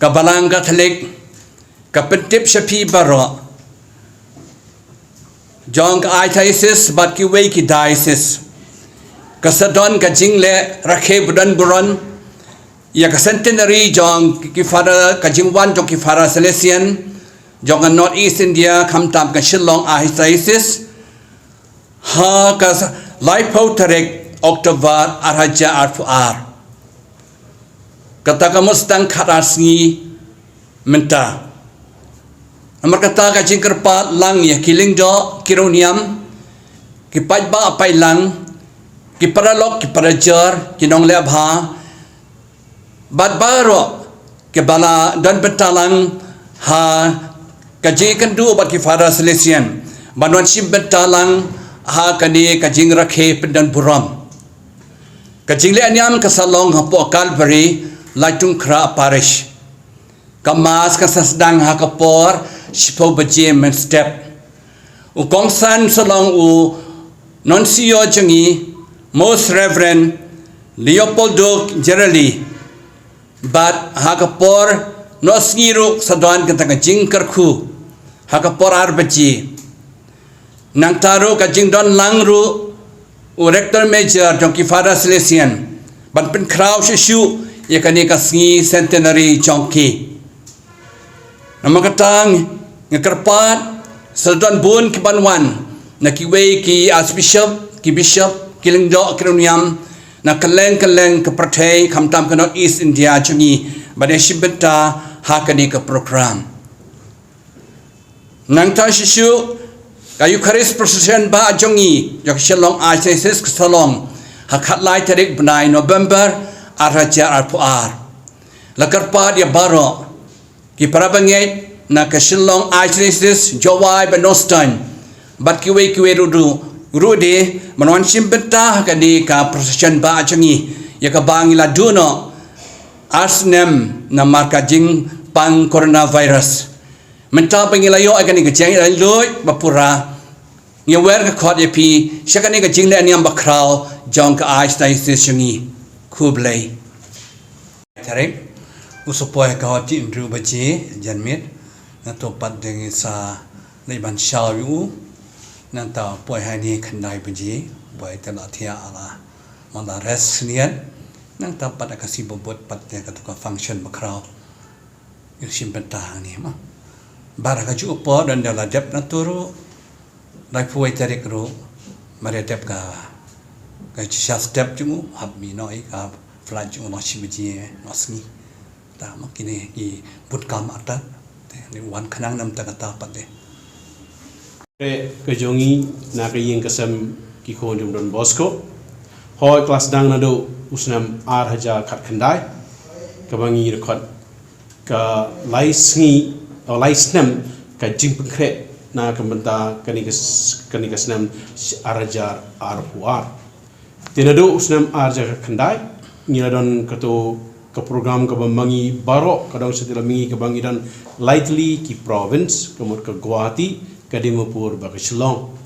Balang Catholic Kapentip Shapi Baro Jong Diocese but ki wei ki diocese kasadon ka jingle rakhe budan buron ya ka centenary jong ki fara ka jingwan jong ki fara Salesian jong North East India kham tam ka Shillong Diocese ha ka laipo tarek October arhaja arfuar kata ka mustang kharasngi menta Amar kata ka jingkerpa lang ya kiling do kironiam ki pajba apai lang ki paralok ki parajar ki nong le bha bad baro ki bala dan betalang ha ka jikan du bat ki fara Salesian banwan sim betalang ha kani ka jing rakhe pendan buram ka jingle anyam ka salong ha po Calvary laitung kra parish kamas ka sasdang ha kapor Shipo baje men step Ukong san salong u nuncio jangi Most Reverend Leopoldo Gerali but hakapor nosngiru sadwan kantang jingkerku hakapor arbaji nang taru kajing don langru u rector major jongki fara Salesian ban pen kraw shishu yakani kasngi centenary jongki namakatang ngekerpat sedon bun ki banwan na kiwei ki archbishop ki bishop kilingdo kiruniam na keleng ke pertai kamtam ke North East India jungi badai shibenta hakani ke program nang ta shishu ka Eucharist procession ba jungi jok Shillong Diocese ke Salong hakat lai tarik benai November arhaja arpuar lakarpa dia baro ki parabangai na ka Shillong Diocese Jowai Benostan bat kiwe rude manwan simbenta ka di ka procession ba changi ya ka bangila duno arsnem na markajing pang coronavirus menta pangilayo agani ka jang loy bapura ngewer ka khot epi shakani ka jingle aniam bakraw jong ka Diocese changi kublai tarek usupoy ka hoti indru baje janmit na topat dengan sa leiban shawu nanta poi hani khandai buji boy tela thia ala mala resnian nanta pada kasi bobot patnya katuka function makraw irsim bentah ni ma baraka ju upo dan dala dep na turu dai puai tarik ro mare dep ka cha step ju habmi noi ka flan ju no chibuji nosni ta makine ki putkam atat ni wan khanang nam takata pate ke jongi na ke yeng kasam ki khon jum Don Bosco hoi kelas dang na do usnam ar haja khat khandai ka bangi rekhot ka laisngi atau laisnam ka jing pengkre na ka benta kani kasnam ar haja ar puar tinado usnam ar haja khandai ngila don kato ke program ke bambangi barok kadang setelah mingi ke bangi dan lightly ki province kemudian ke Guwahati ke Dimapur bagi Shillong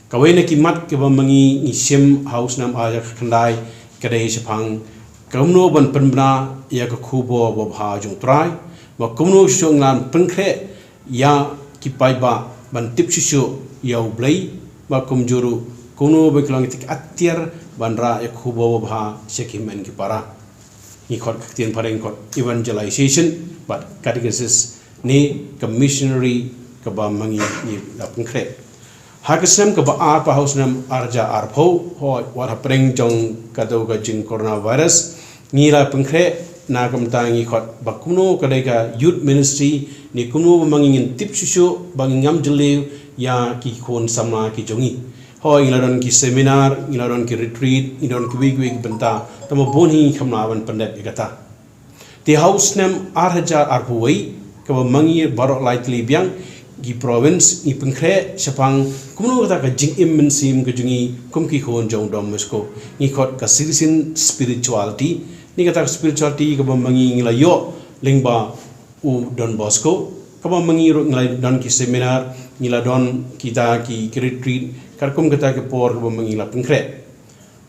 kawai nak kimat ke bambangi ngisim house nam aja kendai kedai sepang kamno ban penbna ya ke kubo babha jung trai ba kamno shonglan pengkre ya ki paiba ban tip shishu ya ublai ba kumjuru kuno beklang tik atir banra ya kubo babha sekimen ki para ni khot katian pareng khot evangelization but catechesis ni missionary ka ba mangi ni lapengkre hakasem ka ba ar pa house nam arja arpho ho war preng jong ka do ka jing coronavirus ni la pengkre na kam tangi khot ba kuno ka dai ka youth ministry ni kuno mangi ngin tip shu bang ngam jele ya ki khon sama ki jongi ho ingladon ki seminar ingladon ki retreat ingladon ki wig benta tamo boni khamnawan pandep ikata ti house nam arhaja arpuai ka mangi barok lightly biang gi province ni pengkre sepang kumno kata ka jing im sim ka jungi kumki khon jong dom mesko ni khot ka citizen spirituality ni kata spirituality ka mangi ngila yo lingba u Don Bosco ka mangi ro ngila don ki seminar ngila don kita ki retreat karkum kata ke por ka mangi la pengkre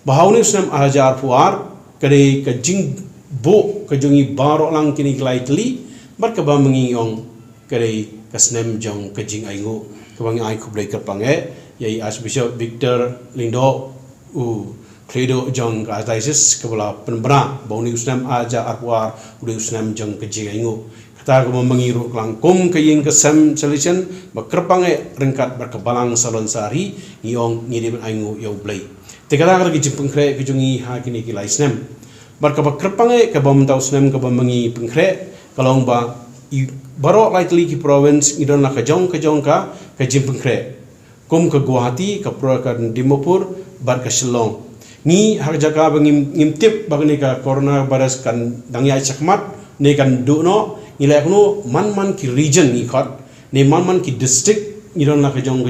bahawni usnam ajar puar kade ka jing bo ka jungi barok lang kini lightly bar ka ba mangi ong kare kasnem jong kajing aingo kabang ai kublai kerpange yai Archbishop Victor Lindo credo jong diocese kabala penbra bawni usnam aja arwar udi usnam jong kajing aingo kata ko mangiru klang kom kaying kesem solution bakerpange rengkat berkebalang salon sari ngiong ngidip aingo yau blai tekala lagi jimpung kre kejungi ha kini kilai snem berkebakerpange kabam tau snem kabam mangi pengkre kalong ba baro lightly ki province idon la kajong ka jimpung kre kom ke Guwahati ke Purwakarta Dimapur bar ke Shillong ni har jaka bangim ngimtip bagni ka corona virus kan dangya chakmat ne kan duno nilai kuno man ki region ni khot ne man ki district ni don la kajong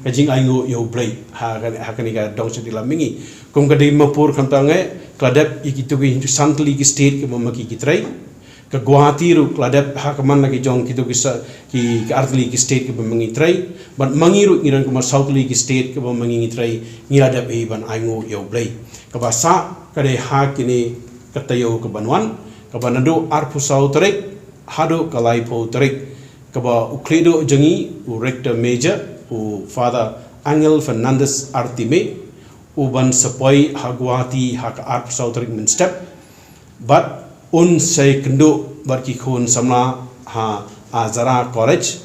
kajing aingo yo blai ha kan ka dong se dilamingi kum ka Dimapur kantange kladep ikitu ki santli ki state ke mamaki ki trai ke Guwahati ru kladep ha kaman lagi jong kitu ki artli ki state ke mamangi trai ban mangiru ngiran kumar southly ki state ke mamangi trai ngiradap e ban aingo yo blai ka basa kade ha kini katayo ke banwan ka banado arpu sau tarik hado kalai po tarik ka ba ukledo jangi u rector major u father Angel Fernandez Artime u ban sapoi ha Guwahati ha ka arpu sau tarik men step but say kendo barki khun samla ha Azara College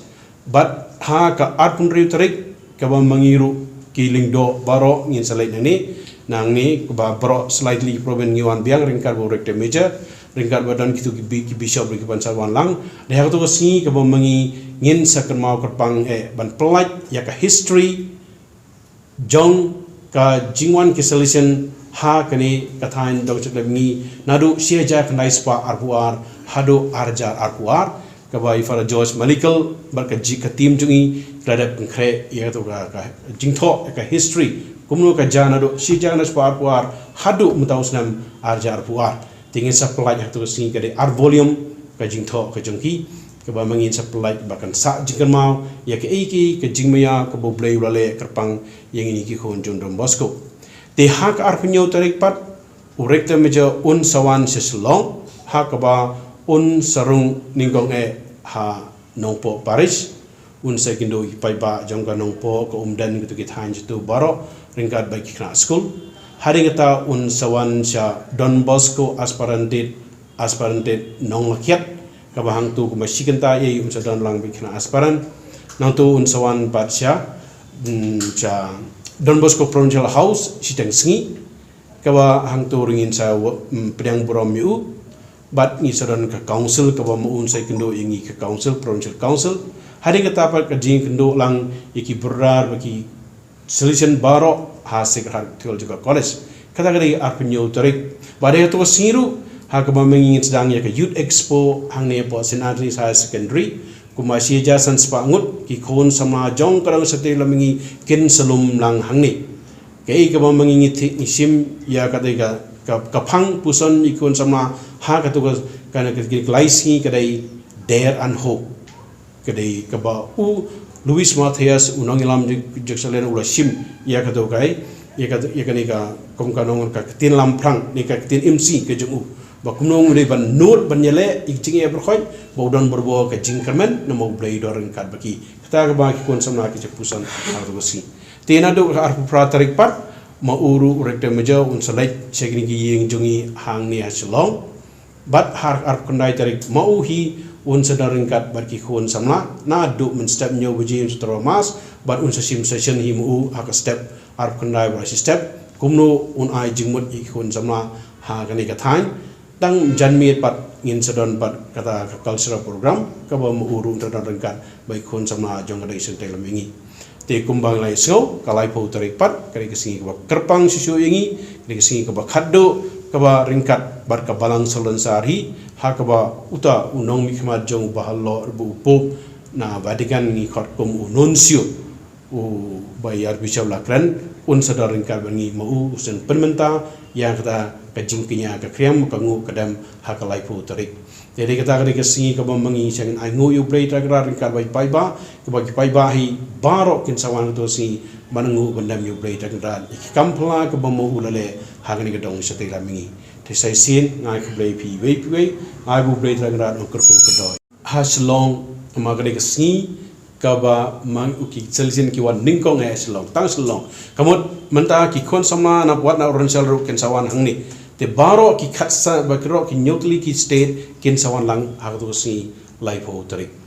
but ha ka arpun riu tarik ka ba mangiru ki lingdo baro ngin salai nani nang ni ba baro slightly proven ngiwan biang ringkar bo rector major ringkar badan kitu ki bishop ri ban sarwan lang de ha to si ka ba mangi ngin sakar mau kerpang ban pelaj ya ka history jong ka jingwan ki solution ha kani kathain dong chaklemni nadu sieja kanai spa arpuar hado arjar arpuar kabai fara George Malikal barka ji ka team jungi kladap kre ya to ka jingtho ka history kumno ka jana do sieja na spa arpuar hado mutausnam arjar arpuar tingin sa pelaj to sing ka de ar volume ka jingtho ka jungki ka ba mangin sa pelaj bakan sa jingkan mau ya ka eiki ka jingmaya ka bo blai ulale kerpang yang ini ki khon Don Bosco te hak arpunyo tarik pat urekta meja un sawan seselong hak ba un sarung ninggong ha nongpo parish un sekindo ipai ba jongga nongpo ko umdan gitu kita han jitu baro ringkat bagi kena school hari kita un sawan sya Don Bosco aspiranted nong lakiat ka ba hang tu ko masikenta ye sa don lang bagi kena aspiran nang tu un sawan pat sya cha Don Bosco Provincial House sitang sengi kawa hang tu ringin sa pedang buram yu bat ni sadan ka council kawa muun sai kendo ingi ka council provincial council hari kata apa ka jing kendo lang iki berar bagi solution baro ha sekar juga college kata kali arpenyo tarik badai tu siru ha ka mengingin sedang ya ka youth expo hang ne po senatri sa secondary kuma sieja san spangut ki khon sama jong karang sate lamingi kin salum lang hangni kei ka mangingi isim ya katega ka phang puson ikon sama ha ka to kana ki glaisi kadai dare and hope kadai ka ba u Louis Matthias unang ilam jeksalen ula sim ya ka to kai ya ka ni ka kom ka nong ka tin lam prang ni ka tin MC ke jung ba kumnong re ban nur ban yele ikjing e berkhoi bodon berbo ka jingkermen no mo blai doreng kat baki kata ka ba ki kon samna ki cepusan ar to basi tena do ar pratarik pat ma uru rector meja un salai segni ki yeng jungi hang ni hasilong bat har ar kondai tarik mau hi un sadareng kat baki kon samna na do men step nyo bujim stromas bat un sim session hi mu ha ka step ar kondai ba step kumno un ai jingmut i kon samna ha kani ka thain tang janmiet pat ngin sedon pat kata cultural program ka ba mu uru terdan rengkat baik khon sama jong ada isen telem ingi te kumbang lai so kalai po tarik pat kari kesingi ka kerpang sisu ingi kari kesingi ka ba khaddo ka ba ringkat bar ka balang solon sari ha ka ba uta unong mikmat jong bahallo bu pop na Vatican ngi khot kum nuncio u bayar bishop lakran un sadar ringkat bangi mau usen permenta yang kata kajingkinya ka kriam ka ngu kadam hakalai pu tarik jadi kata kali kesingi ka mangi sangan ai ngu yu play tragra ringkat bai pai ba hi baro kin sawan to si manangu bandam yu play takran kampla ke bomo ulale hagani ke dong setela mingi te sai sin ngai ke play pi we ai bu play takran ukur ku kedoi haslong magade ke sni ka ba mang uki celsin ki wan ningkong e slong tang slong kamut menta ki kon sama na buat na original ru ken sawan hangni te baro ki khatsa bakro ki nyokli ki state ken sawan lang hagdu sni life ho tarik